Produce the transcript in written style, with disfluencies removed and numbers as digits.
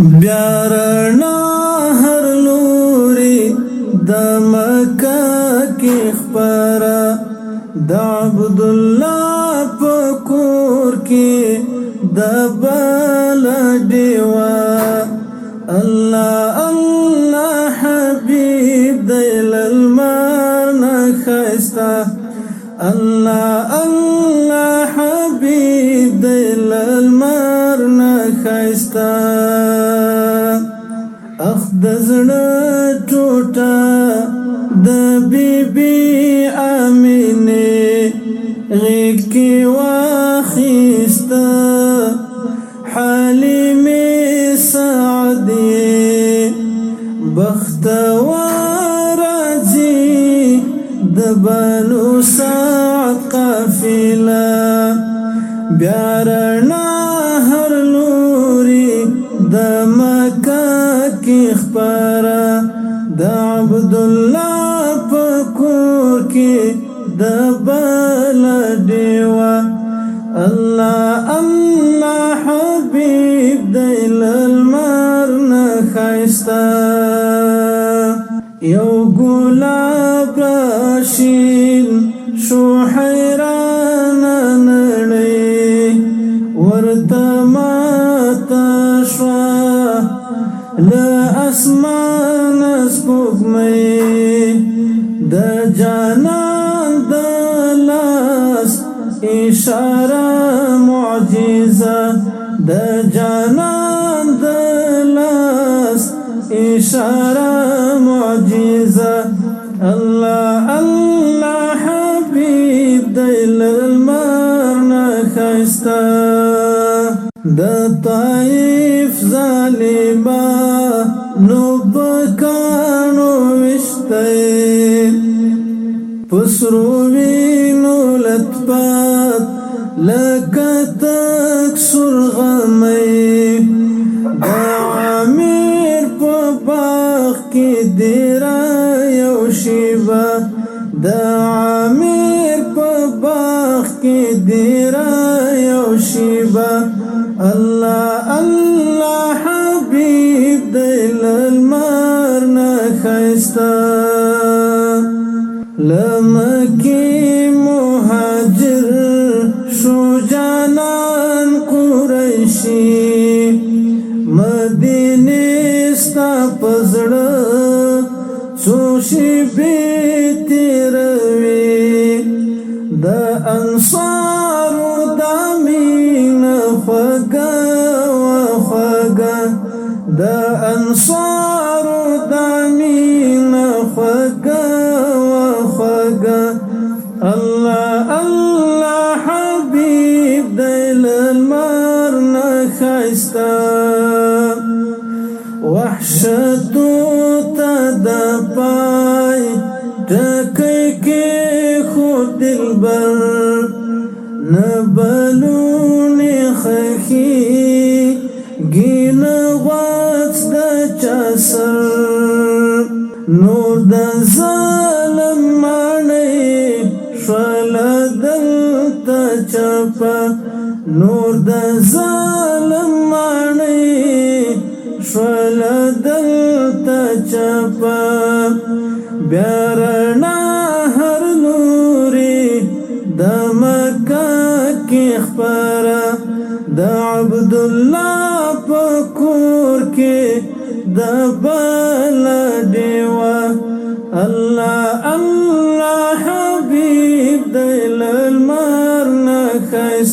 بیا رڼا هر لوري د مکه کې خپره د عبدالله په کور کې د بل ډیوه الله الله حبیب دی للمر نه ښایسته الله الله حبیب دی للمر نه ښایسته اخ د زړه ټوټه د بیبي امینې غېږ کې واخیسته حلیمې سعدیې بختوره ځي د بنو سعد قافله بیا رڼا هر لوري د مکه کې خپره د عبدالله په کور کې د بل ډیوه الله الله حبیب دی للمر نه ښایسته یو ګلاب راشین شو حیرانه نړۍ ورته ماته شوه له اسمانه سپوږمۍ د جانان د لاس اشاره معجزه د جانان د لاس اشاره معجزه الله الله حبیب دی للمر نه ښایسته د طائف ظالمانو په کاڼو ویشتی په سرو وینو لتپات لکه تک سرغمی د عامر په باغ کې دیره یو شیبه د عامر په باغ کې دیره یو شیبه الله الله حبیب دی للمر نه ښایسته لمکی مهاجر شو جانان قریشی مدینه ستا په زړه څو شیبې تېروي د انصارو د مینه خوږه وخوږه د انصارو د مینه خوږه وخوږه الله الله حبیب دی للمر نه ښایسته وحشتو ته د پای ټکی کېښود دلبر نه بلونې ښخېږي نه غوڅ د چا سر نور د ظالم ماڼۍ شوله دلته چپه نور د ظالم ماڼۍ شوله دلته چپه بیا رڼا هر لوري د مکه کې خپره د عبدالله په کور کې د بل ډیوه الله الله حبیب دی للمر نه ښایسته